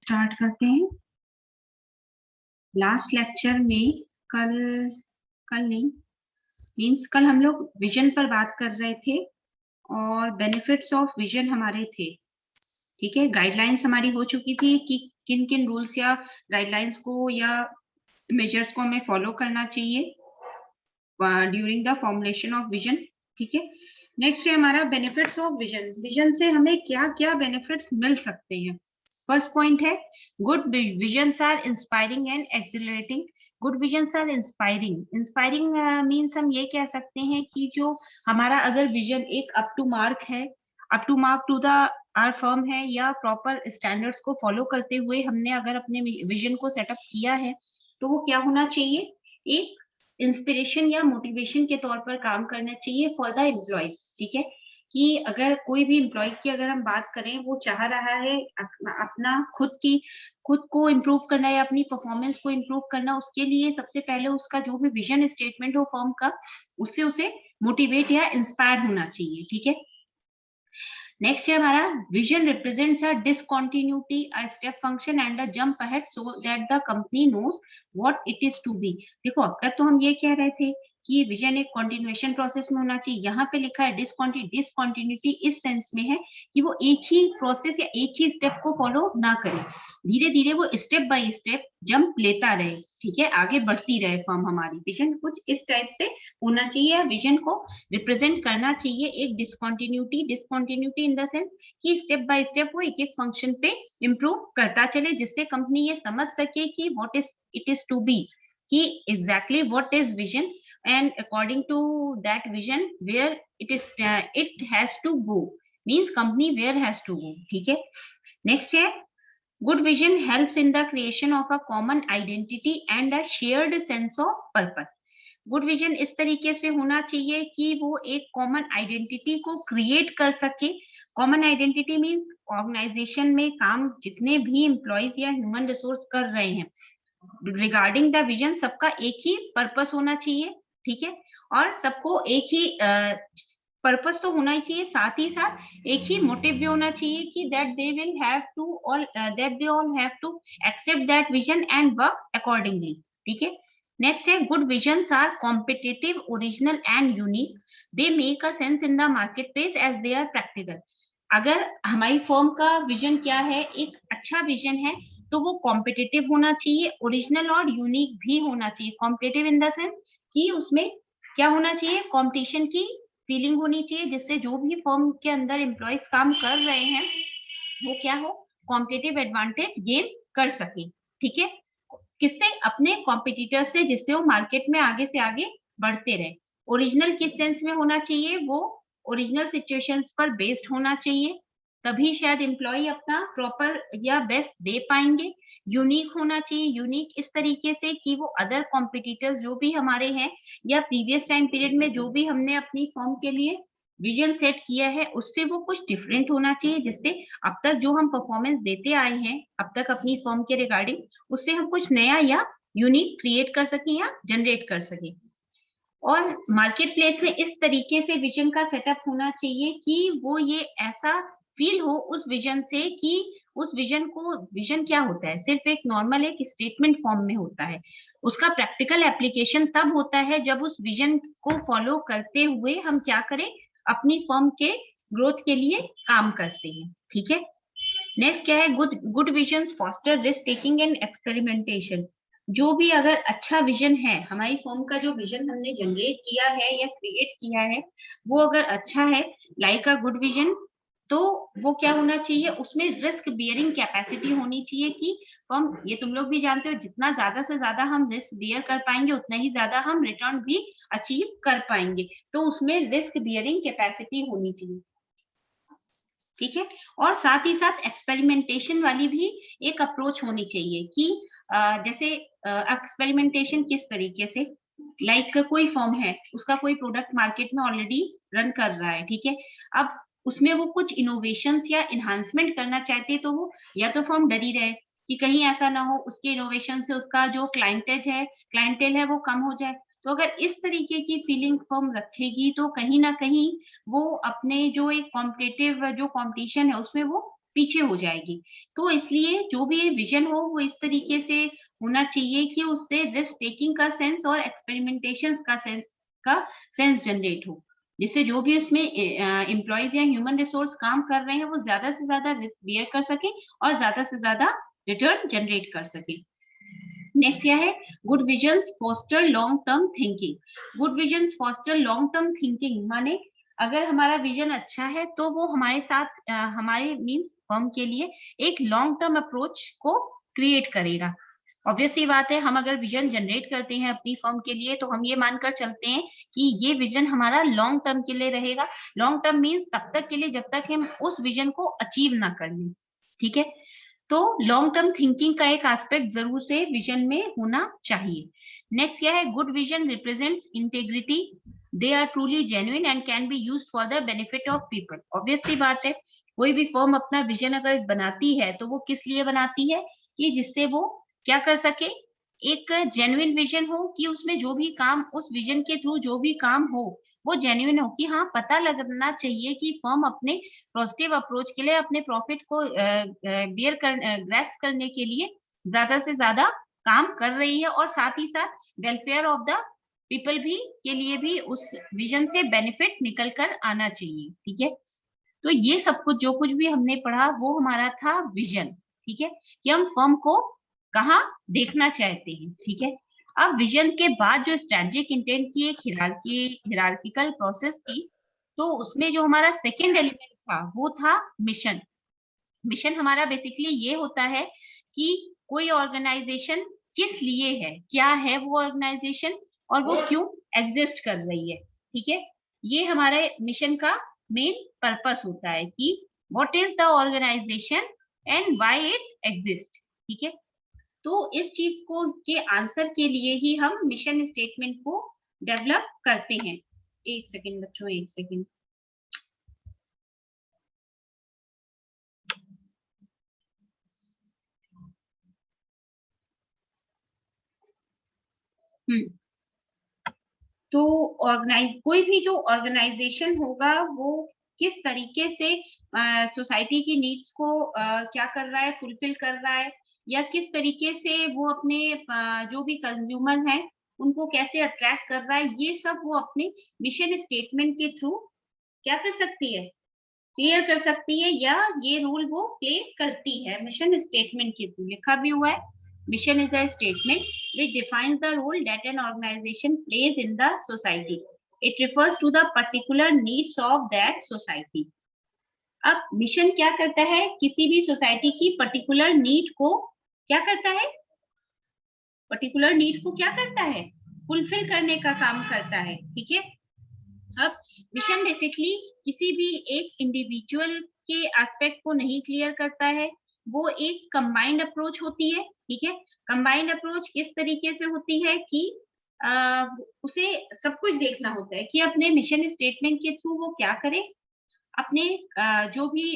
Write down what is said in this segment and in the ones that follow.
Start करते हैं। Last lecture में कल कल नहीं मींस कल हम लोग विजन पर बात कर रहे थे और बेनिफिट्स ऑफ विजन हमारे थे। ठीक है, गाइडलाइंस हमारी हो चुकी थी कि किन किन रूल्स या गाइडलाइंस को या मेजर्स को हमें फॉलो करना चाहिए during the formulation of vision. ठीक है, नेक्स्ट है हमारा बेनिफिट्स ऑफ विजन। विजन से हमें क्या क्या बेनिफिट्स मिल सकते हैं। फर्स्ट पॉइंट है good visions are inspiring and accelerating. Good visions are inspiring. Inspiring means हम ये कह सकते हैं कि जो हमारा अगर विजन एक अप टू मार्क है, up to mark to the are firm है या प्रॉपर स्टैंडर्ड्स को फॉलो करते हुए हमने अगर अपने विजन को सेटअप किया है तो वो क्या होना चाहिए, एक इंस्पिरेशन या मोटिवेशन के तौर पर काम करना चाहिए फॉर द एम्प्लॉयज। ठीक है, कि अगर कोई भी एम्प्लॉय की अगर हम बात करें, वो चाह रहा है अपना खुद को इम्प्रूव करना या अपनी परफॉर्मेंस को इम्प्रूव करना, उसके लिए सबसे पहले उसका जो भी विजन स्टेटमेंट हो फर्म का, उससे उसे मोटिवेट या इंस्पायर होना चाहिए। ठीक है, नेक्स्ट है हमारा vision represents a discontinuity, a step function and a jump ahead so that the company knows what it is to be. देखो, अब तक तो हम ये कह रहे थे कि विजन एक कंटिन्यूएशन प्रोसेस में होना चाहिए। यहाँ पे लिखा है डिसकंटिन्यूटी इस सेंस में है कि वो एक ही प्रोसेस या एक ही स्टेप को फॉलो ना करे, धीरे धीरे वो स्टेप बाय स्टेप जंप लेता रहे। ठीक है, आगे बढ़ती रहे फर्म हमारी। विजन कुछ इस टाइप से होना चाहिए, विजन को रिप्रेजेंट करना चाहिए एक डिसकंटिन्यूटी इन द सेंस कि स्टेप बाय स्टेप वो एक एक फंक्शन पे इम्प्रूव करता चले, जिससे कंपनी ये समझ सके कि what is it is to be, कि exactly what is vision and according to that vision where it has to go, means company where has to go. ठीक है, नेक्स्ट है good vision helps in the creation of a common identity and a shared sense of purpose। Good vision इस तरीके से होना चाहिए कि वो एक कॉमन आइडेंटिटी को क्रिएट कर सके। कॉमन आइडेंटिटी मींस ऑर्गेनाइजेशन में काम जितने भी एम्प्लॉयज या ह्यूमन रिसोर्स कर रहे हैं, रिगार्डिंग द विजन सबका एक ही पर्पस होना चाहिए। ठीक है, और सबको एक ही पर्पस तो होना ही चाहिए, साथ ही साथ एक ही मोटिव भी होना चाहिए कि that they will have to all that they all have to accept that vision and work accordingly. ठीक है, नेक्स्ट है good visions are competitive, original and unique. They make a sense in the market place as they are practical. अगर हमारी firm का vision क्या है, एक अच्छा विजन है, तो वो कॉम्पिटिटिव होना चाहिए, ओरिजिनल और यूनिक भी होना चाहिए। कॉम्पिटिटिव इन द सेंस कि उसमें क्या होना चाहिए, कॉम्पिटिशन की फीलिंग होनी चाहिए, जिससे जो भी फर्म के अंदर एम्प्लॉयज काम कर रहे हैं वो क्या हो, कॉम्पिटिटिव एडवांटेज गेन कर सके। ठीक है, किससे, अपने कॉम्पिटिटर से, जिससे वो मार्केट में आगे से आगे बढ़ते रहे। ओरिजिनल किस सेंस में होना चाहिए, वो ओरिजिनल सिचुएशंस पर बेस्ड होना चाहिए, तभी शायद एम्प्लॉय अपना प्रॉपर या बेस्ट दे पाएंगे। यूनिक होना चाहिए, यूनिक इस तरीके से कि वो अदर कॉम्पिटिटर्स जो भी हमारे हैं या प्रीवियस टाइम पीरियड में जो भी हमने अपनी फर्म के लिए विजन सेट किया है उससे वो कुछ डिफरेंट होना चाहिए, जिससे अब तक जो हम परफॉर्मेंस देते आए हैं अब तक अपनी फर्म के रिगार्डिंग, उससे हम कुछ नया या यूनिक क्रिएट कर सकें या जनरेट कर सकें। और मार्केट प्लेस में इस तरीके से विजन का सेटअप होना चाहिए कि वो ये ऐसा फील हो उस विजन से कि उस विजन को, विजन क्या होता है, सिर्फ एक नॉर्मल एक स्टेटमेंट फॉर्म में होता है, उसका प्रैक्टिकल एप्लीकेशन तब होता है जब उस विजन को फॉलो करते हुए हम क्या करें, अपनी फर्म के ग्रोथ के लिए काम करते हैं। ठीक है, नेक्स्ट क्या है, good vision foster risk taking and experimentation. जो भी अगर अच्छा विजन है, हमारी फर्म का जो विजन हमने जनरेट किया है या क्रिएट किया है वो अगर अच्छा है, लाइक अ गुड विजन, तो वो क्या होना चाहिए, उसमें रिस्क बियरिंग कैपेसिटी होनी चाहिए कि फर्म, ये तुम लोग भी जानते हो, जितना ज्यादा से ज्यादा हम रिस्क बियर कर पाएंगे उतना ही ज्यादा हम रिटर्न भी अचीव कर पाएंगे, तो उसमें रिस्क बियरिंग कैपेसिटी होनी चाहिए। ठीक है, और साथ ही साथ एक्सपेरिमेंटेशन वाली भी एक अप्रोच होनी चाहिए कि जैसे एक्सपेरिमेंटेशन किस तरीके से, लाइक कोई फर्म है, उसका कोई प्रोडक्ट मार्केट में ऑलरेडी रन कर रहा है। ठीक है, अब उसमें वो कुछ इनोवेशंस या इन्हांसमेंट करना चाहते, तो वो या तो फर्म डरी रहे कि कहीं ऐसा ना हो उसके इनोवेशन से उसका जो क्लाइंटेल है वो कम हो जाए। तो अगर इस तरीके की फीलिंग फर्म रखेगी तो कहीं ना कहीं वो अपने जो एक कॉम्पिटिटिव जो कंपटीशन है उसमें वो पीछे हो जाएगी। तो इसलिए जो भी विजन हो वो इस तरीके से होना चाहिए कि उससे रिस्क टेकिंग का सेंस और एक्सपेरिमेंटेशन का सेंस जनरेट हो, जिससे जो भी उसमें एम्प्लॉयज या ह्यूमन रिसोर्स काम कर रहे हैं वो ज्यादा से ज्यादा रिस्क बियर कर सके और ज्यादा से ज्यादा रिटर्न जनरेट कर सके। नेक्स्ट क्या है, good visions foster long term thinking. Good visions foster long term thinking माने अगर हमारा विजन अच्छा है तो वो हमारे साथ हमारे मींस फर्म के लिए एक लॉन्ग टर्म अप्रोच को क्रिएट करेगा। ऑब्वियस सी बात है, हम अगर विजन जनरेट करते हैं अपनी फर्म के लिए तो हम ये मानकर चलते हैं कि ये विजन हमारा लॉन्ग टर्म के लिए रहेगा। लॉन्ग टर्म मींस तब तक के लिए जब तक हम उस विजन को अचीव ना कर लें, ठीक है। तो लॉन्ग टर्म थिंकिंग का एक एस्पेक्ट जरूर से विजन में होना चाहिए। नेक्स्ट क्या है, good vision represents integrity, they are truly genuine and can be used for the benefit of people. Obvious सी बात है, कोई भी फर्म अपना विजन अगर बनाती है तो वो किस लिए बनाती है कि जिससे वो क्या कर सके, एक जेन्युइन विजन हो कि उसमें जो भी काम उस विजन के थ्रू जो भी काम हो वो जेन्युइन हो, कि हाँ पता लगना चाहिए कि फर्म अपने पॉजिटिव अप्रोच के लिए अपने प्रॉफिट को ग्रेस्प करने के लिए ज्यादा से ज्यादा काम कर रही है और साथ ही साथ वेलफेयर ऑफ द पीपल भी के लिए भी उस विजन से बेनिफिट निकल कर आना चाहिए, ठीक है। तो ये सब कुछ जो कुछ भी हमने पढ़ा वो हमारा था विजन, ठीक है, कि हम फर्म को कहाँ देखना चाहते हैं, ठीक है। अब विजन के बाद जो स्ट्रेटेजिक इंटेंट की एक हिरार्किकल प्रोसेस थी, तो उसमें जो हमारा सेकेंड एलिमेंट था वो था मिशन। मिशन हमारा बेसिकली ये होता है कि कोई ऑर्गेनाइजेशन किस लिए है, क्या है वो ऑर्गेनाइजेशन और वो क्यों एग्जिस्ट कर रही है, ठीक है। ये हमारे मिशन का मेन पर्पस होता है कि what is the organisation and why it exist, ठीक है। तो इस चीज को के आंसर के लिए ही हम मिशन स्टेटमेंट को डेवलप करते हैं। एक सेकेंड बच्चों, एक सेकेंड। तो कोई भी जो ऑर्गेनाइजेशन होगा वो किस तरीके से सोसाइटी की नीड्स को क्या कर रहा है, फुलफिल कर रहा है, या किस तरीके से वो अपने जो भी कंज्यूमर हैं उनको कैसे अट्रैक्ट कर रहा है, ये सब वो अपने मिशन स्टेटमेंट के थ्रू क्या कर सकती है, क्लियर कर सकती है, या ये रोल वो प्ले करती है। मिशन स्टेटमेंट के थ्रू लिखा भी हुआ है, mission is a statement which defines the role that an organization plays in the society. It refers to the particular needs of that society. अब मिशन क्या करता है, किसी भी सोसाइटी की पर्टिकुलर नीड को क्या करता है, पर्टिकुलर नीड को क्या करता है, फुलफिल करने का काम करता है, ठीक है। अब मिशन बेसिकली किसी भी एक इंडिविजुअल के एस्पेक्ट को नहीं क्लियर करता है, वो एक कंबाइंड अप्रोच होती है, ठीक है। कंबाइंड अप्रोच किस तरीके से होती है कि उसे सब कुछ देखना होता है कि अपने मिशन स्टेटमेंट के थ्रू वो क्या करे, अपने जो भी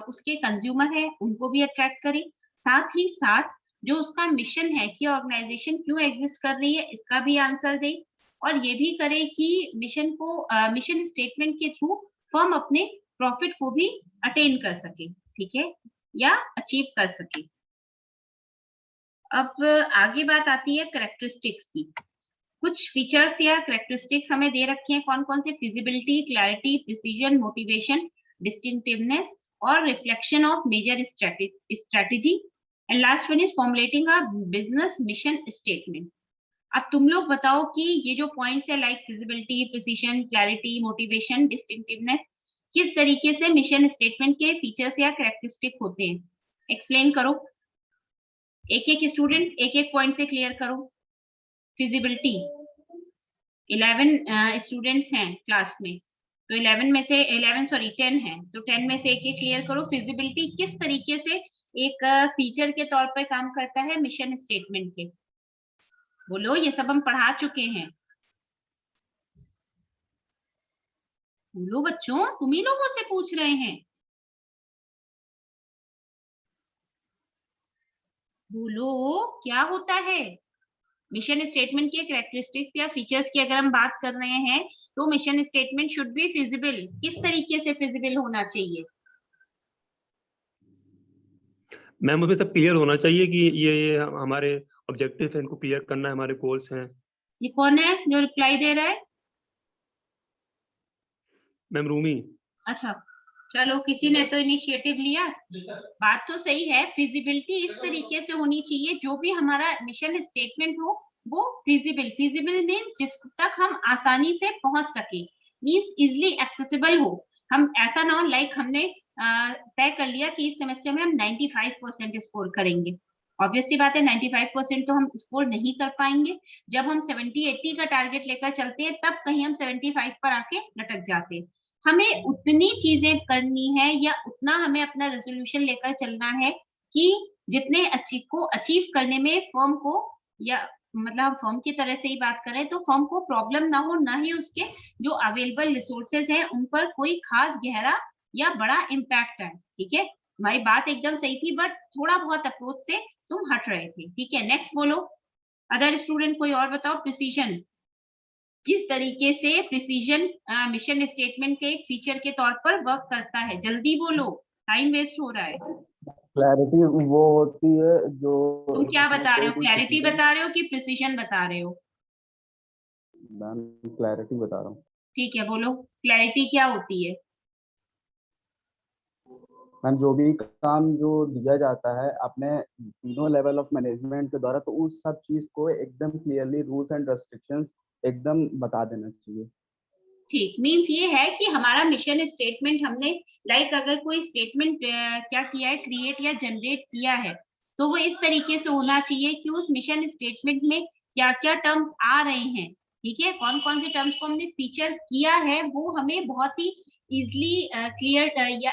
उसके कंज्यूमर है उनको भी अट्रैक्ट करे, साथ ही साथ जो उसका मिशन है कि ऑर्गेनाइजेशन क्यों एग्जिस्ट कर रही है इसका भी आंसर दे, और ये भी करे कि मिशन स्टेटमेंट के थ्रू फर्म अपने प्रॉफिट को भी अटेन कर सके, ठीक है, या अचीव कर सके। अब आगे बात आती है करेक्टरिस्टिक्स की। कुछ फीचर्स या करेक्टरिस्टिक्स हमें दे रखे हैं, कौन कौन से, feasibility, clarity, precision, motivation, distinctiveness और reflection of major strategy, and last one is formulating a business mission statement. अब तुम लोग बताओ कि ये जो पॉइंट्स है like feasibility, precision, clarity, motivation, distinctiveness, किस तरीके से मिशन स्टेटमेंट के फीचर्स या कैरेक्टरिस्टिक होते हैं, एक्सप्लेन करो। एक एक स्टूडेंट एक एक पॉइंट से क्लियर करो। फिजिबिलिटी, 11 स्टूडेंट्स हैं क्लास में, तो 10 है, तो 10 में से एक एक क्लियर करो। फिजिबिलिटी किस तरीके से एक फीचर के तौर पर काम करता है मिशन स्टेटमेंट के, बोलो, ये सब हम पढ़ा चुके हैं। बोलो बच्चों, तुम ही लोगों से पूछ रहे हैं, बोलो क्या होता है। मिशन स्टेटमेंट के कैरेक्टरिस्टिक्स या फीचर्स की अगर हम बात कर रहे हैं तो mission statement should be feasible, किस तरीके से फिजिबल होना चाहिए, मैम उसमें सब क्लियर होना चाहिए कि ये हमारे ऑब्जेक्टिव है, इनको क्लियर करना है, हमारे गोल्स हैं। ये कौन है जो रिप्लाई दे रहा है? मैम रूमी। अच्छा, चलो किसी ने तो इनिशिएटिव लिया। बात तो सही है, फिजिबिलिटी इस तरीके से होनी चाहिए, जो भी हमारा मिशन स्टेटमेंट हो वो फिजिबल। फिजिबल मीन्स जिस तक हम आसानी से पहुंच सके, मीन्स इजिली एक्सेसिबल हो। हम ऐसा ना हो लाइक हमने तय कर लिया कि इस सेमेस्टर में हम 95% स्कोर करेंगे। ऑब्वियस सी बात है 95% तो हम स्कोर नहीं कर पाएंगे। जब हम 70-80 का टारगेट लेकर चलते हैं तब कहीं हम 75 पर आके लटक जाते हैं। हमें उतनी चीजें करनी है या उतना हमें अपना रेजोल्यूशन लेकर चलना है कि जितने को अचीव करने में फर्म को, या मतलब हम फर्म की तरह से ही बात करें तो फर्म को प्रॉब्लम ना हो, ना ही उसके जो अवेलेबल रिसोर्सेज हैं उन पर कोई खास गहरा या बड़ा इम्पैक्ट है। ठीक है, हमारी बात एकदम सही थी बट थोड़ा बहुत अप्रोच से तुम हट रहे थे। ठीक है, नेक्स्ट बोलो। अदर स्टूडेंट कोई और बताओ। प्रिसीजन, किस तरीके से प्रिसीजन मिशन स्टेटमेंट के एक फीचर के तौर पर वर्क करता है? जल्दी बोलो, टाइम वेस्ट हो रहा है। क्लैरिटी वो होती है जो तुम क्या बता रहे हो? कोई भी क्लैरिटी decision- बता रहे हो कि प्रिसीजन बता रहे हो? मैम क्लैरिटी बता रहा हूँ। ठीक है, बोलो क्लैरिटी क्या होती है? मैम जो भी काम जो दिया जाता है अपने तीनों लेवल ऑफ मैनेजमेंट के द्वारा, तो उस सब चीज को एकदम क्लियरली रूल्स एंड रेस्ट्रिक्शंस एकदम बता देना चाहिए। ठीक, मीन्स ये है कि हमारा मिशन स्टेटमेंट हमने लाइक अगर कोई स्टेटमेंट क्या किया है, क्रिएट या जनरेट किया है, तो वो इस तरीके से होना चाहिए कि उस मिशन स्टेटमेंट में क्या क्या टर्म्स आ रहे हैं, ठीक है, कौन कौन से टर्म्स को हमने फीचर किया है, वो हमें बहुत ही इजिली क्लियर या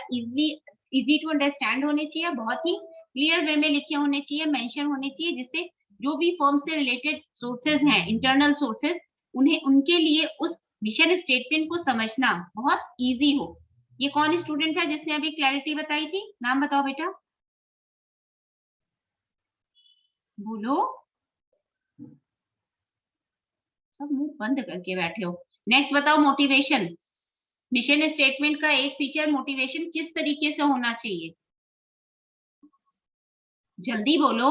इजी टू अंडरस्टैंड होने चाहिए, बहुत ही क्लियर वे में लिखे होने चाहिए, मेंशन होने चाहिए, जिससे जो भी फर्म से रिलेटेड सोर्सेज हैं, इंटरनल सोर्सेज, उन्हें उनके लिए उस मिशन स्टेटमेंट को समझना बहुत इजी हो। ये कौन स्टूडेंट है जिसने अभी क्लैरिटी बताई थी? नाम बताओ बेटा, बोलो। सब मुंह बंद करके बैठे हो। नेक्स्ट बताओ, मोटिवेशन। मिशन स्टेटमेंट का एक फीचर मोटिवेशन किस तरीके से होना चाहिए? जल्दी बोलो,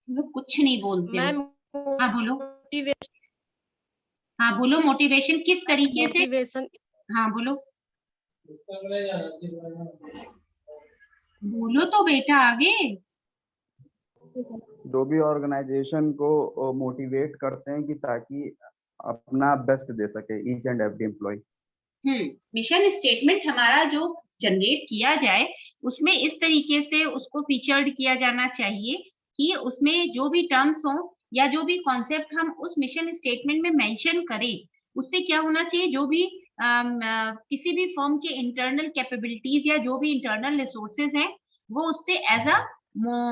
तुम लोग कुछ नहीं बोलते हो। हाँ बोलो, हाँ बोलो, मोटिवेशन किस तरीके से? हाँ बोलो, बोलो तो बेटा आगे। जो भी ऑर्गेनाइजेशन को मोटिवेट करते हैं कि ताकि अपना बेस्ट दे सके each and every employee. Mission statement हमारा जो जनरेट किया जाए उसमें इस तरीके से उसको फीचर्ड किया जाना चाहिए कि उसमें जो भी टर्म्स हो या जो भी कॉन्सेप्ट हम उस मिशन स्टेटमेंट में मेंशन करें, उससे क्या होना चाहिए, जो भी किसी भी फर्म के इंटरनल कैपेबिलिटीज या जो भी इंटरनल रिसोर्सेज हैं वो उससे एज अ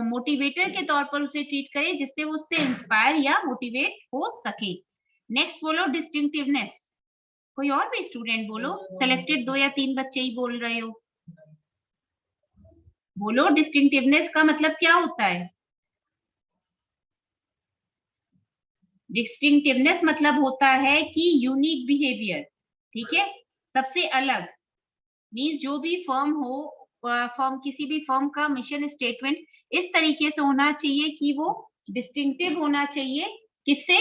मोटिवेटर के तौर पर उसे ट्रीट करें, जिससे वो उससे इंस्पायर या मोटिवेट हो सके। नेक्स्ट बोलो, डिस्टिंक्टिवनेस। कोई और भी स्टूडेंट बोलो, सेलेक्टेड 2 या 3 बच्चे ही बोल रहे हो। बोलो, डिस्टिंक्टिवनेस का मतलब क्या होता है? डिस्टिंक्टिवनेस मतलब होता है कि यूनिक बिहेवियर, ठीक है, सबसे अलग। मीन्स जो भी फर्म हो, फर्म किसी भी फर्म का मिशन स्टेटमेंट इस तरीके से होना चाहिए कि वो डिस्टिंक्टिव होना चाहिए। किससे?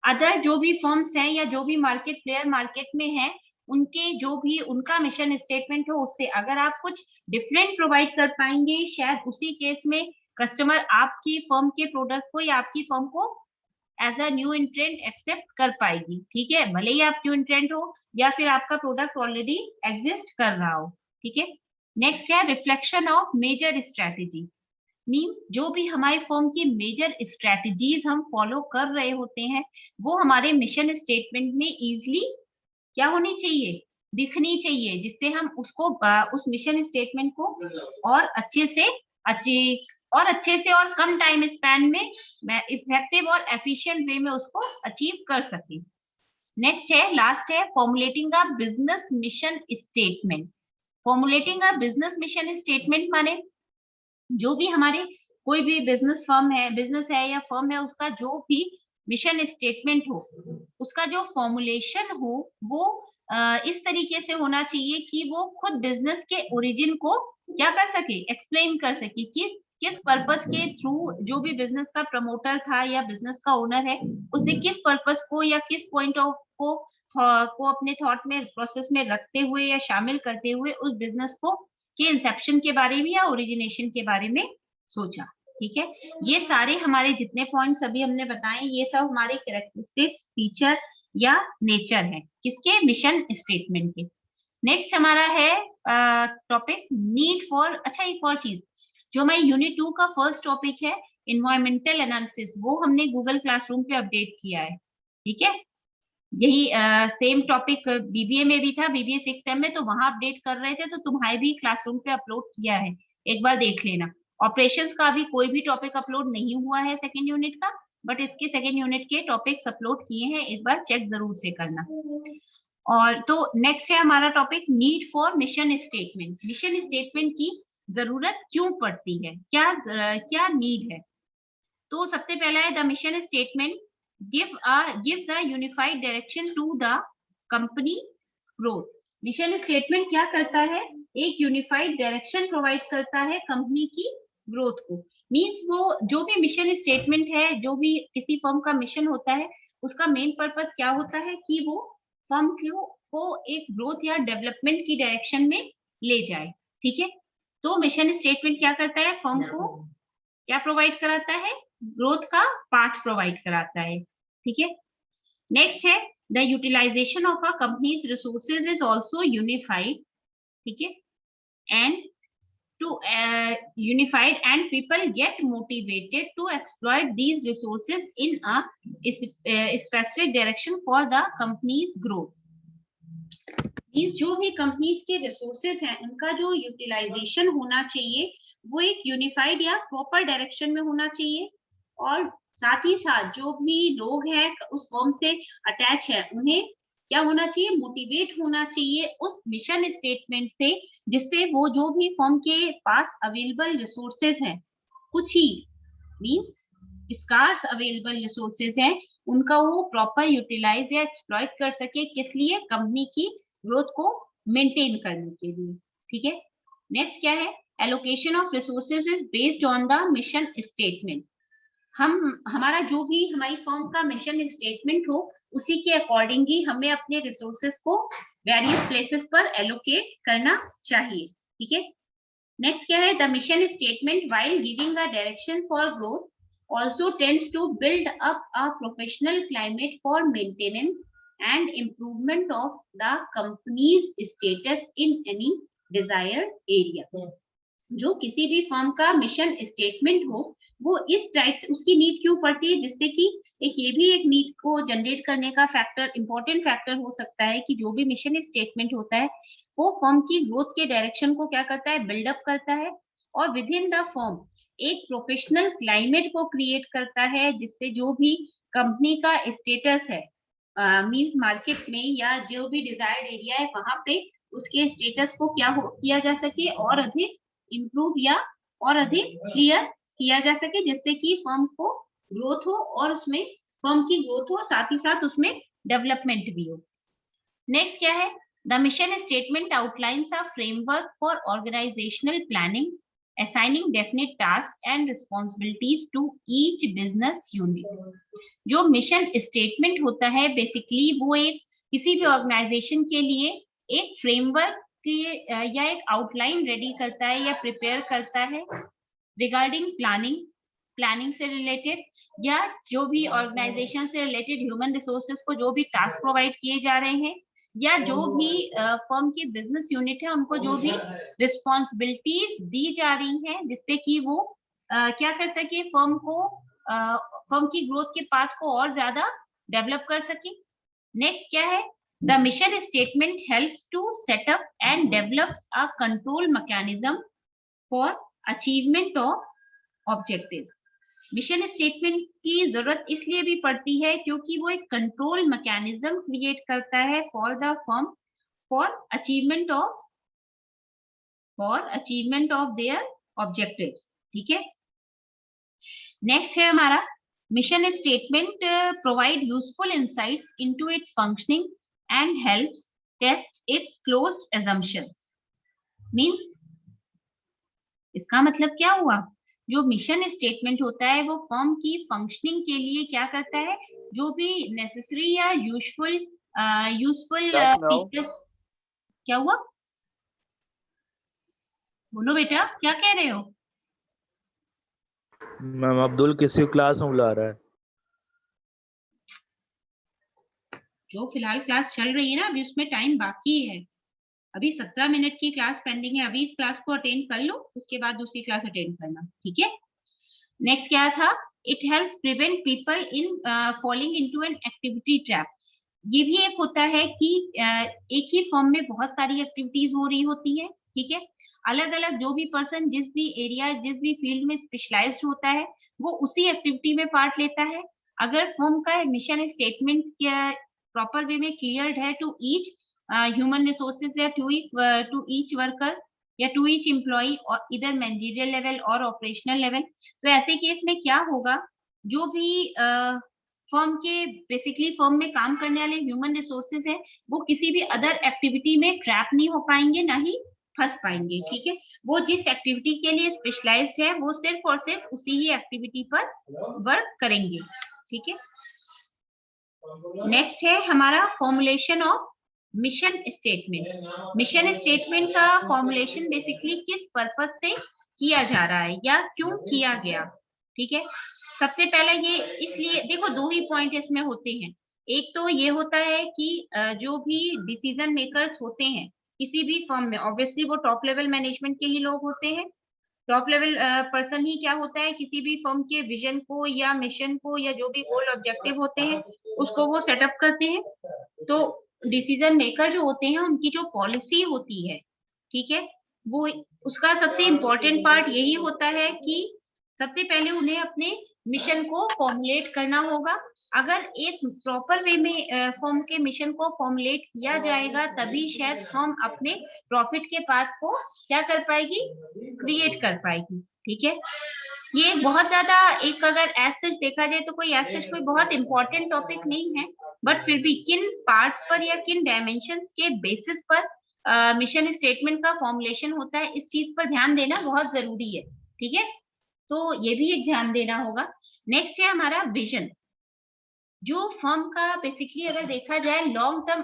अदर जो भी फर्म्स हैं या जो भी मार्केट प्लेयर मार्केट में है, उनके जो भी उनका मिशन स्टेटमेंट हो उससे अगर आप कुछ डिफरेंट प्रोवाइड कर पाएंगे, शायद उसी केस में कस्टमर आपकी फर्म के प्रोडक्ट को या आपकी फर्म को एज अ न्यू इंट्रेंट एक्सेप्ट कर पाएगी। ठीक है, भले ही आप न्यू इंट्रेंट हो या फिर आपका प्रोडक्ट ऑलरेडी एग्जिस्ट कर रहा हो। ठीक है, नेक्स्ट है reflection of major strategy. Means जो भी हमारे फर्म की मेजर स्ट्रेटजीज हम फॉलो कर रहे होते हैं वो हमारे मिशन स्टेटमेंट में इजिली क्या होनी चाहिए, दिखनी चाहिए, जिससे हम उसको उस मिशन स्टेटमेंट को और अच्छे से और कम टाइम स्पैन में इफेक्टिव और एफिशिएंट वे में उसको अचीव कर सके। नेक्स्ट है, लास्ट है, formulating a business mission statement. Formulating a business mission statement माने जो भी हमारे कोई भी बिजनेस है या फर्म है, उसका जो भी मिशन स्टेटमेंट हो, उसका जो फॉर्मुलेशन हो वो इस तरीके से होना चाहिए कि वो खुद बिजनेस के ओरिजिन को क्या कर सके, एक्सप्लेन कर सके कि किस पर्पस के थ्रू जो भी बिजनेस का प्रमोटर था या बिजनेस का ओनर है, उसने किस पर्पस को या किस पॉइंट ऑफ को अपने थॉट में, प्रोसेस में रखते हुए या शामिल करते हुए उस बिजनेस को के इंसेप्शन के बारे में या ओरिजिनेशन के बारे में सोचा। ठीक है, ये सारे हमारे जितने पॉइंट्स अभी हमने बताए, ये सब हमारे कैरेक्टरिस्टिक्स, फीचर या नेचर है किसके, मिशन स्टेटमेंट के। नेक्स्ट हमारा है टॉपिक नीड फॉर, अच्छा एक और चीज जो हमारी यूनिट 2 का फर्स्ट टॉपिक है एनवायरमेंटल एनालिसिस, वो हमने गूगल क्लासरूम पे अपडेट किया है। ठीक है, यही सेम टॉपिक बीबीए में भी था, बीबीए 6 सेम में, तो वहां अपडेट कर रहे थे, तो तुम्हारे भी क्लासरूम पे अपलोड किया है, एक बार देख लेना। ऑपरेशंस का भी कोई भी टॉपिक अपलोड नहीं हुआ है सेकेंड यूनिट का, बट इसके सेकेंड यूनिट के टॉपिक्स अपलोड किए हैं, एक बार चेक जरूर से करना। और तो नेक्स्ट है हमारा topic need for mission statement. Mission statement की जरूरत क्यों पड़ती है, क्या नीड है। तो सबसे पहला है the mission statement gives a unified direction to the company growth। Mission statement क्या करता है, एक यूनिफाइड डायरेक्शन प्रोवाइड करता है कंपनी की ग्रोथ को। मींस वो जो भी मिशन स्टेटमेंट है, जो भी किसी फर्म का मिशन होता है, उसका मेन पर्पस क्या होता है कि वो फर्म को एक ग्रोथ या डेवलपमेंट की डायरेक्शन में ले जाए। ठीक है, तो मिशन स्टेटमेंट क्या करता है, फर्म को क्या प्रोवाइड कराता है, ग्रोथ का पाथ प्रोवाइड कराता है। ठीक है, नेक्स्ट है the utilisation of a company's resources is also unified. ठीक है, and to unified and people get motivated to exploit these resources in a specific direction for the company's growth। Means जो भी companies के resources हैं, उनका जो utilisation होना चाहिए वो एक यूनिफाइड या प्रॉपर डायरेक्शन में होना चाहिए, और साथ ही साथ जो भी लोग हैं उस फर्म से अटैच है, उन्हें क्या होना चाहिए, मोटिवेट होना चाहिए उस मिशन स्टेटमेंट से, जिससे वो जो भी फर्म के पास अवेलेबल रिसोर्सेज हैं, कुछ ही मींस स्कार्स अवेलेबल रिसोर्सेज हैं, उनका वो प्रॉपर यूटिलाइज या एक्सप्लॉइट कर सके, किस लिए, कंपनी की ग्रोथ को मेंटेन करने के लिए। ठीक है, नेक्स्ट क्या है, allocation of resources is based on the mission statement. हमारा जो भी हमारी फर्म का मिशन स्टेटमेंट हो, उसी के अकॉर्डिंग ही हमें अपने रिसोर्सेज को वेरियस प्लेसेस पर एलोकेट करना चाहिए। ठीक है, नेक्स्ट क्या है, the mission statement while giving a direction for growth also tends to build up a professional climate for maintenance and improvement of the company's status in any desired area। जो किसी भी firm का mission statement हो, वो इस type से उसकी need क्यों पड़ती है, जिससे कि एक ये भी एक नीड को जनरेट करने का फैक्टर, इंपॉर्टेंट फैक्टर हो सकता है कि जो भी मिशन स्टेटमेंट होता है वो फर्म की ग्रोथ के डायरेक्शन को क्या करता है, बिल्डअप करता है, और विद इन द फर्म एक प्रोफेशनल क्लाइमेट को क्रिएट करता है, जिससे जो भी कंपनी का स्टेटस है मींस मार्केट में या जो भी डिजायर्ड एरिया है वहां पे उसके स्टेटस को क्या किया जा सके, और अधिक इम्प्रूव या और अधिक क्लियर किया जा सके, जिससे कि फर्म को ग्रोथ हो और उसमें फर्म की ग्रोथ हो, साथ ही साथ उसमें डेवलपमेंट भी हो। नेक्स्ट क्या है, the mission statement outlines a framework for organisational planning, assigning definite tasks and responsibilities to each business unit। जो मिशन स्टेटमेंट होता है बेसिकली वो एक किसी भी ऑर्गेनाइजेशन के लिए एक फ्रेमवर्क या एक आउटलाइन रेडी करता है या प्रिपेयर करता है रिगार्डिंग प्लानिंग से रिलेटेड, या जो भी ऑर्गेनाइजेशन से रिलेटेड ह्यूमन रिसोर्सेज को जो भी टास्क प्रोवाइड किए जा रहे हैं, या जो भी फर्म की बिजनेस यूनिट है उनको जो भी रिस्पॉन्सिबिलिटीज दी जा रही हैं, जिससे कि वो क्या कर सके, फर्म की ग्रोथ के पाथ को और ज्यादा डेवलप कर सके। नेक्स्ट क्या है, the mission statement helps to set up and develops a control mechanism for achievement of objectives. Mission statement की जरूरत इसलिए भी पड़ती है क्योंकि वो एक कंट्रोल मैकेनिज्म क्रिएट करता है for the firm for achievement of their objectives. ठीक है, नेक्स्ट है हमारा mission statement provide useful insights into its functioning and helps test its closed assumptions। Means इसका मतलब क्या हुआ, जो मिशन स्टेटमेंट होता है वो फर्म की फंक्शनिंग के लिए क्या करता है, जो भी नेसेसरी या यूजफुल फीचर्स। क्या हुआ, बोलो बेटा क्या कह रहे हो? मैम अब्दुल किसी क्लास में बुला रहा है। जो फिलहाल क्लास चल रही है ना, अभी उसमें टाइम बाकी है, अभी 17 मिनट की क्लास पेंडिंग है, अभी इस क्लास को अटेंड कर लो, उसके बाद दूसरी क्लास अटेंड करना, ठीक है। नेक्स्ट क्या था, it helps prevent people in falling into an activity trap. ये भी एक होता है कि एक ही फॉर्म में बहुत सारी एक्टिविटीज हो रही होती है, ठीक है। अलग अलग जो भी पर्सन जिस भी एरिया जिस भी फील्ड में स्पेशलाइज्ड होता है वो उसी एक्टिविटी में पार्ट लेता है। अगर फर्म का मिशन स्टेटमेंट प्रॉपर वे में क्लियर्ड है टू ईच ह्यूमन रिसोर्सेज या टू ईच वर्कर या टू ईच एम्प्लॉय और इधर मैनेजरियल लेवल और ऑपरेशनल लेवल, तो ऐसे केस में क्या होगा, जो भी फर्म के बेसिकली फर्म में काम करने वाले ह्यूमन रिसोर्सेज है वो किसी भी अदर एक्टिविटी में ट्रैप नहीं हो पाएंगे, ना ही फंस पाएंगे, ठीक है। वो जिस एक्टिविटी के लिए स्पेशलाइज्ड है वो सिर्फ और सिर्फ उसी ही एक्टिविटी पर वर्क करेंगे, ठीक है। नेक्स्ट है हमारा formulation of mission statement. Mission statement का फॉर्मुलेशन बेसिकली किस पर्पस से किया जा रहा है या क्यों किया गया, ठीक है। सबसे पहले ये इसलिए देखो, दो ही पॉइंट इसमें होते हैं। एक तो ये होता है कि जो भी डिसीजन मेकर्स होते हैं किसी भी फर्म में, ऑब्वियसली वो टॉप लेवल मैनेजमेंट के ही लोग होते हैं। टॉप लेवल पर्सन ही क्या होता है, किसी भी फर्म के विजन को या मिशन को या जो भी गोल ऑब्जेक्टिव होते हैं उसको वो सेटअप करते हैं। तो डिसीजन मेकर जो होते हैं उनकी जो पॉलिसी होती है, ठीक है, वो उसका सबसे इम्पोर्टेंट पार्ट यही होता है कि सबसे पहले उन्हें अपने मिशन को फॉर्मुलेट करना होगा। अगर एक प्रॉपर वे में फर्म के मिशन को फॉर्मुलेट किया जाएगा तभी शायद फर्म अपने प्रॉफिट के पाथ को क्या कर पाएगी, क्रिएट कर पाएगी, ठीक है। ये बहुत ज्यादा एक अगर एज सच देखा जाए तो कोई एज सच कोई बहुत इंपॉर्टेंट टॉपिक नहीं है, बट फिर भी किन पार्ट्स पर या किन डायमेंशंस के बेसिस पर मिशन स्टेटमेंट का फॉर्मुलेशन होता है, इस चीज पर ध्यान देना बहुत जरूरी है, ठीक है। तो ये भी एक ध्यान देना होगा। नेक्स्ट है हमारा विजन। जो फर्म का बेसिकली अगर देखा जाए लॉन्ग टर्म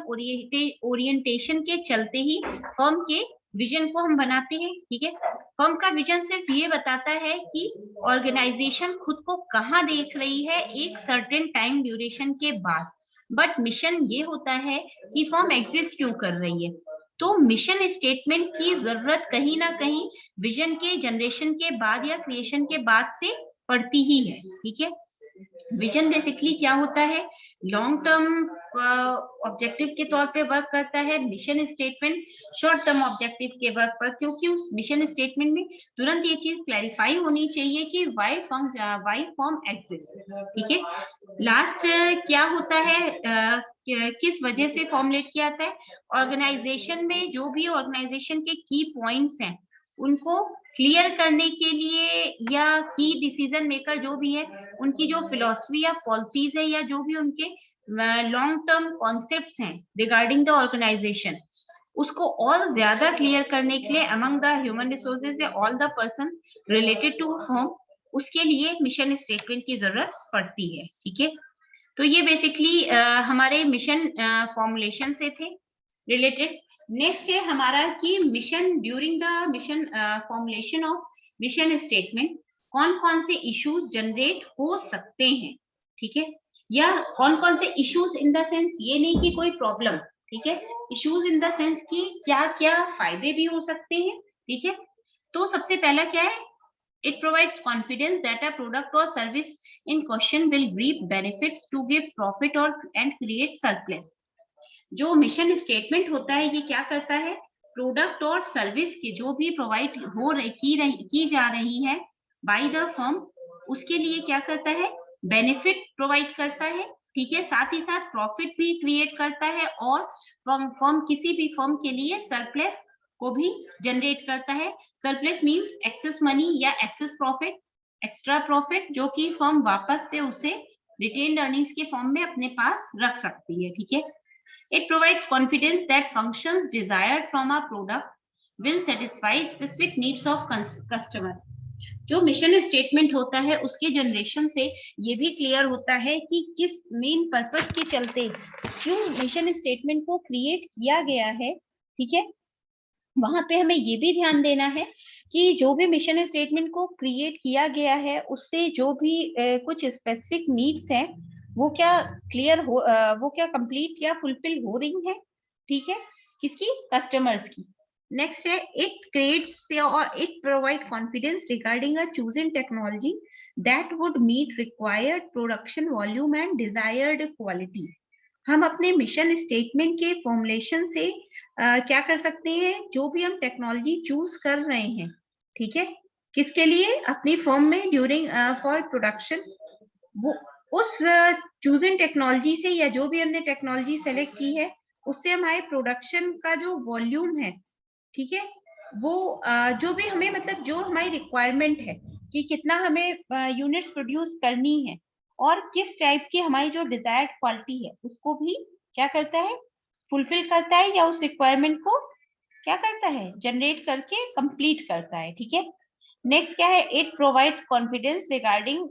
ओरिएंटेशन के चलते ही फर्म के विजन को हम बनाते हैं, ठीक है। फर्म का विजन सिर्फ ये बताता है कि ऑर्गेनाइजेशन खुद को कहाँ देख रही है एक सर्टेन टाइम ड्यूरेशन के बाद, बट मिशन ये होता है कि फर्म एग्जिस्ट क्यों कर रही है। तो मिशन स्टेटमेंट की जरूरत कहीं ना कहीं विजन के जनरेशन के बाद या क्रिएशन के बाद से पड़ती ही है, ठीक है। विजन बेसिकली क्या होता है, लॉन्ग टर्म ऑब्जेक्टिव के तौर पे वर्क करता है। Mission statement short term objective के वर्क पर, क्योंकि उस मिशन स्टेटमेंट में तुरंत ये चीज क्लैरिफाई होनी चाहिए कि वाई फर्म एग्जिस्ट, ठीक है। लास्ट क्या होता है, किस वजह से फॉर्मुलेट किया जाता है, ऑर्गेनाइजेशन में जो भी ऑर्गेनाइजेशन के की पॉइंट्स हैं उनको क्लियर करने के लिए या की डिसीजन मेकर जो भी है उनकी जो फिलॉसफी या पॉलिसीज है या जो भी उनके लॉन्ग टर्म कॉन्सेप्ट्स हैं रिगार्डिंग द ऑर्गेनाइजेशन, उसको और ज्यादा क्लियर करने के लिए अमंग द ह्यूमन रिसोर्सेज या all the person related to firm, उसके लिए मिशन स्टेटमेंट की जरूरत पड़ती है, ठीक है। तो ये बेसिकली हमारे मिशन फॉर्मुलेशन से थे रिलेटेड। नेक्स्ट है हमारा कि mission during the mission formulation of mission statement कौन कौन से इश्यूज जनरेट हो सकते हैं, ठीक है, या कौन कौन से इश्यूज इन द सेंस ये नहीं कि कोई प्रॉब्लम, ठीक है, इश्यूज इन द सेंस कि क्या क्या फायदे भी हो सकते हैं, ठीक है। तो सबसे पहला क्या है, it provides confidence that a product or service in question will reap benefits to give profit or and create surplus। जो मिशन स्टेटमेंट होता है ये क्या करता है, प्रोडक्ट और सर्विस के जो भी प्रोवाइड हो की जा रही है बाय द फर्म, उसके लिए क्या करता है, बेनिफिट प्रोवाइड करता है, ठीक है, साथ ही साथ प्रॉफिट भी क्रिएट करता है और फर्म किसी भी फर्म के लिए सरप्लस को भी जनरेट करता है। सरप्लस मींस एक्सेस मनी या एक्सेस प्रॉफिट, एक्स्ट्रा प्रॉफिट जो कि फर्म वापस से उसे रिटेन अर्निंग्स के फॉर्म में अपने पास रख सकती है, ठीक है। It provides confidence that functions desired from a product will satisfy specific needs of customers. जो मिशन स्टेटमेंट होता है उसके जनरेशन से ये भी क्लियर होता है कि किस मेन पर्पस के चलते क्यों मिशन स्टेटमेंट को क्रिएट किया गया है, ठीक है। वहां पे हमें ये भी ध्यान देना है कि जो भी मिशन स्टेटमेंट को क्रिएट किया गया है उससे जो भी कुछ स्पेसिफिक नीड्स हैं वो क्या क्लियर हो, वो क्या कंप्लीट या फुलफिल हो रही है, ठीक है, किसकी, कस्टमर्स की। नेक्स्ट है इट क्रिएट्स और it provide confidence regarding a chosen technology that would meet required production volume and desired quality. हम अपने मिशन स्टेटमेंट के फॉर्मुलेशन से क्या कर सकते हैं, जो भी हम टेक्नोलॉजी चूज कर रहे हैं, ठीक है, किसके लिए, अपनी फर्म में ड्यूरिंग फॉर प्रोडक्शन, वो उस चूजन टेक्नोलॉजी से या जो भी हमने टेक्नोलॉजी सेलेक्ट की है उससे हमारे प्रोडक्शन का जो वॉल्यूम है, ठीक है, वो जो भी हमें मतलब जो हमारी रिक्वायरमेंट है कि कितना हमें यूनिट्स प्रोड्यूस करनी है और किस टाइप की हमारी जो डिजायर्ड क्वालिटी है उसको भी क्या करता है, फुलफिल करता है या उस रिक्वायरमेंट को क्या करता है, जनरेट करके कंप्लीट करता है, ठीक है। नेक्स्ट क्या है, it provides confidence regarding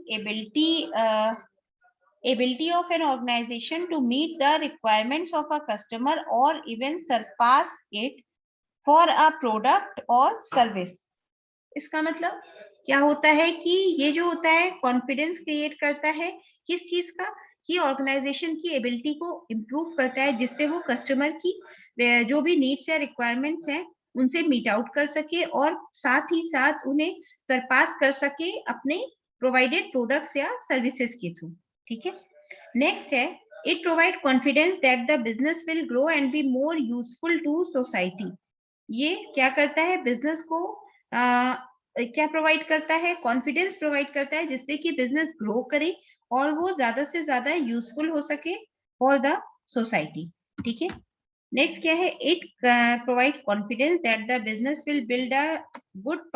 ability of an organization to meet the requirements of a customer or even surpass it for a product or service। इसका मतलब क्या होता है कि ये जो होता है कॉन्फिडेंस क्रिएट करता है किस चीज का, कि ऑर्गेनाइजेशन की एबिलिटी को इम्प्रूव करता है जिससे वो कस्टमर की जो भी नीड्स या रिक्वायरमेंट्स हैं उनसे मीट आउट कर सके और साथ ही साथ उन्हें सरपास कर सके अपने प्रोवाइडेड प्रोडक्ट्स या सर्विसेज के थ्रू, ठीक है। नेक्स्ट है it provide confidence that the business will grow and be more useful to society. ये क्या करता है, बिजनेस को क्या प्रोवाइड करता है, कॉन्फिडेंस प्रोवाइड करता है जिससे कि बिजनेस ग्रो करे और वो ज्यादा से ज्यादा यूजफुल हो सके फॉर द सोसाइटी, ठीक है। नेक्स्ट क्या है, it provide confidence that the business will build a good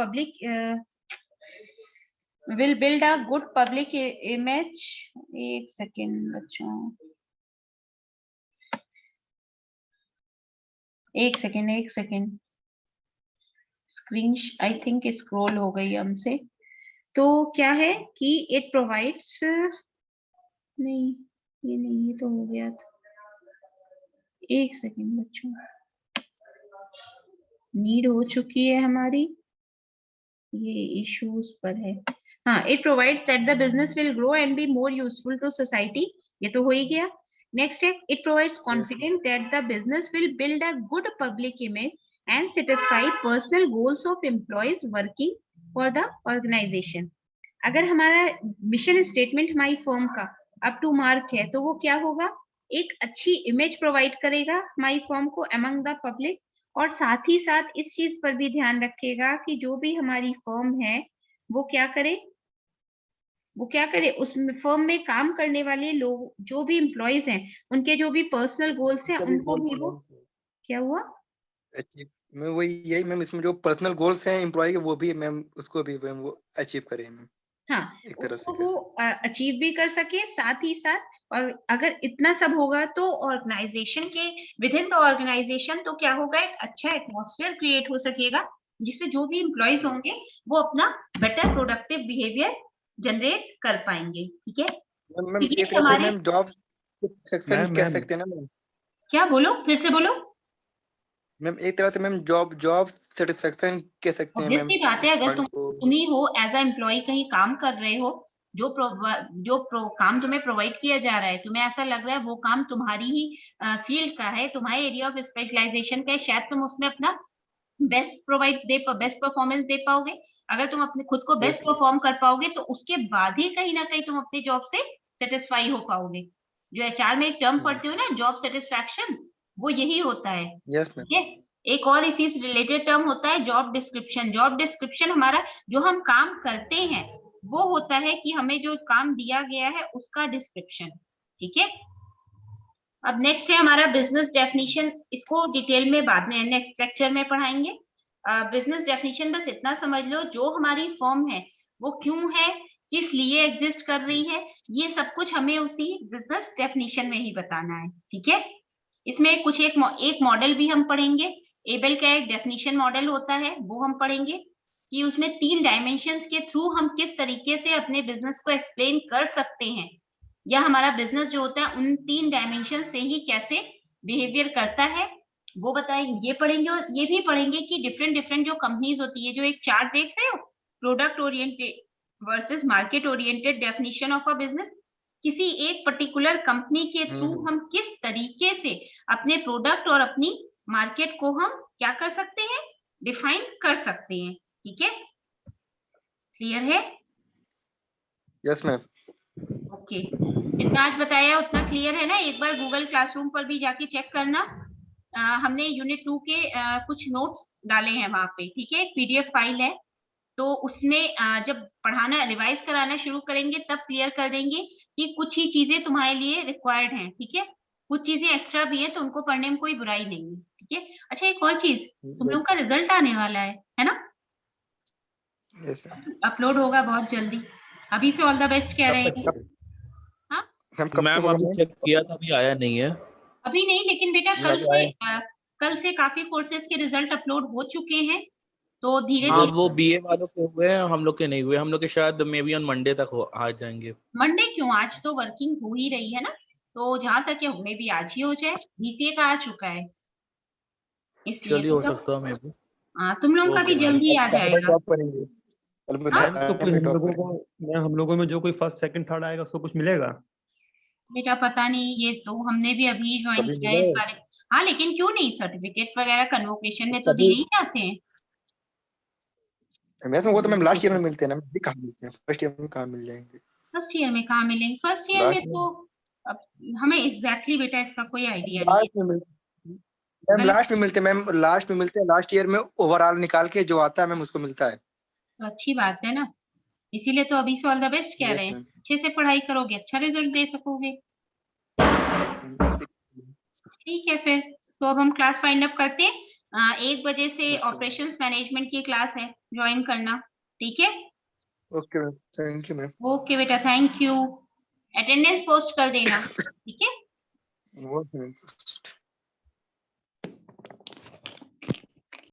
public image. एक सेकेंड बच्चों, एक second screen I think scroll हो गई हमसे। तो क्या है कि इट प्रोवाइड्स, नहीं ये नहीं, ये तो हो गया था, एक सेकेंड बच्चों, नीड हो चुकी है हमारी, ये इश्यूज पर है। हाँ, it provides that the business will grow and be more useful to society, ये तो हो ही गया। नेक्स्ट है it provides confidence that the business will build a good public image and satisfy personal goals of employees working for the organization। अगर हमारा mission statement हमारी firm का अप टू मार्क है तो वो क्या होगा, एक अच्छी इमेज प्रोवाइड करेगा हमारी फर्म को अमंग द पब्लिक, और साथ ही साथ इस चीज पर भी ध्यान रखेगा कि जो भी हमारी फर्म है वो क्या करे, उस फर्म में काम करने वाले लोग जो भी एम्प्लॉयज हैं उनके जो भी पर्सनल गोल्स हैं उनको भी वो क्या हुआ, मैं वही यही मैम, इसमें जो पर्सनल गोल्स हैं एम्प्लॉय के वो भी मैम उसको भी मैम वो अचीव करें मैम, हाँ एक तरह से वो अचीव भी कर सके साथ ही साथ। और अगर इतना सब होगा तो ऑर्गेनाइजेशन के विद इन द ऑर्गेनाइजेशन तो क्या होगा, एक अच्छा एटमॉस्फेयर क्रिएट हो सकेगा जिससे जो भी एम्प्लॉयज होंगे वो अपना बेटर प्रोडक्टिव बिहेवियर जनरेट कर पाएंगे, ठीक है। मैम एक तरह से मैम जॉब सेटिस्फैक्शन कह सकते हैं ना मैम, क्या बोलो, फिर से बोलो मैम, एक तरह से मैम जॉब सेटिस्फैक्शन कह सकते हैं मैम। ऑब्वियसली बात है, अगर तुम ही हो एज अ एम्प्लॉय कहीं काम कर रहे हो, काम तुम्हें प्रोवाइड किया जा रहा है, तुम्हें ऐसा लग रहा है वो काम तुम्हारी ही फील्ड का है, तुम्हारे एरिया ऑफ स्पेशलाइजेशन का है, शायद तुम उसमें अपना बेस्ट परफॉर्मेंस दे पाओगे। अगर तुम अपने खुद को बेस्ट परफॉर्म कर पाओगे तो उसके बाद ही कहीं ना कहीं तुम अपनी जॉब से सेटिस्फाई हो पाओगे। जो एचआर में एक टर्म पढ़ते हो ना, जॉब सेटिस्फैक्शन, वो यही होता है। Yes ma'am. एक और इसी से रिलेटेड टर्म होता है जॉब डिस्क्रिप्शन। जॉब डिस्क्रिप्शन हमारा जो हम काम करते हैं वो होता है कि हमें जो काम दिया गया है उसका डिस्क्रिप्शन, ठीक है। अब नेक्स्ट है हमारा बिजनेस डेफिनेशन, इसको डिटेल में बाद में नेक्स्ट लेक्चर में पढ़ाएंगे। बिजनेस डेफिनेशन बस इतना समझ लो, जो हमारी फर्म है वो क्यों है, किस लिए एग्जिस्ट कर रही है, ये सब कुछ हमें उसी बिजनेस डेफिनेशन में ही बताना है, ठीक है। इसमें कुछ एक मॉडल भी हम पढ़ेंगे। एबल का एक डेफिनेशन मॉडल होता है, वो हम पढ़ेंगे कि उसमें 3 डायमेंशंस के थ्रू हम किस तरीके से अपने बिजनेस को एक्सप्लेन कर सकते हैं, या हमारा बिजनेस जो होता है उन 3 डायमेंशन से ही कैसे बिहेवियर करता है, वो बताएंगे, ये पढ़ेंगे। और ये भी पढ़ेंगे कि डिफरेंट जो कंपनीज होती है, जो एक चार्ट देख रहे हो, product oriented versus market oriented definition of a business, किसी एक पर्टिकुलर कंपनी के थ्रू हम किस तरीके से अपने प्रोडक्ट और अपनी मार्केट को हम क्या कर सकते हैं, डिफाइन कर सकते हैं। ठीक है, क्लियर है? Yes ma'am. ओके, जितना आज बताया उतना क्लियर है ना? एक बार गूगल क्लासरूम पर भी जाके चेक करना। हमने यूनिट 2 के कुछ नोट्स डाले हैं वहां पे, ठीक है? एक पीडीएफ फाइल है, तो उसमें जब पढ़ाना रिवाइज कराना शुरू करेंगे तब क्लियर कर देंगे कि कुछ ही चीजें तुम्हारे लिए रिक्वायर्ड हैं, ठीक है? कुछ चीजें एक्स्ट्रा भी है, तो उनको पढ़ने में कोई बुराई नहीं है, ठीक है? अच्छा, एक और चीज, तुम लोग का रिजल्ट आने वाला है ना? Yes ma'am. अपलोड होगा बहुत जल्दी, अभी से ऑल द बेस्ट कह रहे हैं। हाँ, मैम कब तक मैम होगा अभी मैम? चेक किया था, अभी आया नहीं है। अभी नहीं, लेकिन बेटा नहीं, अभी आया। कल से काफी कोर्सेज के रिजल्ट अपलोड हो चुके हैं, तो धीरे हाँ, धीरे। वो बीए वालों के हुए हैं, हम लोग के नहीं हुए। हम लोग के शायद मे बी ऑन मंडे तक आ जाएंगे। मंडे क्यों, आज तो वर्किंग हो ही रही है ना, तो जहां तक है हमें भी आज ही हो जाए। बीसीए का आ चुका है, इसलिए चलिए, हो सकता है मे बी। हाँ, तुम लोगों का भी ओके जल्दी आ कहाँ पर जाएगा। ड्रॉप करेंगे? कल हाँ? मैम तो कोई हम ड्रॉप लोगों करेंगे। को, मैम हम लोगों में जो कोई फर्स्ट सेकंड थर्ड आएगा उसको कुछ मिलेगा? बेटा पता नहीं, ये तो हमने भी अभी ज्वाइन कभी किया है मिला इस है? बारे। हाँ, लेकिन क्यों नहीं, सर्टिफिकेट्स वगैरह कन्वोकेशन में तो कभी दिए ही जाते हैं। मैम वो तो मैम लास्ट ईयर में मिलते हैं ना, अभी कहाँ मिलते हैं? फर्स्ट ईयर में कहाँ मिल जाएंगे? फर्स्ट ईयर में कहाँ मिलेंगे? फर्स्ट ईयर में लास्ट में तो अब हमें एग्जैक्टली बेटा इसका कोई आइडिया नहीं है। लास्ट में मिलते मैम, गलत, लास्ट में मिलते हैं मैम, लास्ट में मिलते हैं। लास्ट ईयर में ओवरऑल निकाल के जो आता है मैम उसको मिलता है। तो अच्छी बात है ना, इसीलिए तो अभी से ऑल द बेस्ट कह रहे यस हैं। मैम। अच्छे से पढ़ाई करोगे, अच्छा रिजल्ट दे सकोगे। ठीक है, फिर तो अब हम क्लास फाइंड अप करते हैं। 1 बजे से ऑपरेशंस मैनेजमेंट की क्लास है, ज्वाइन करना, ठीक है? Okay ma'am, thank you ma'am. Okay बेटा, थैंक यू। अटेंडेंस पोस्ट कर देना, ठीक है? Okay ma'am.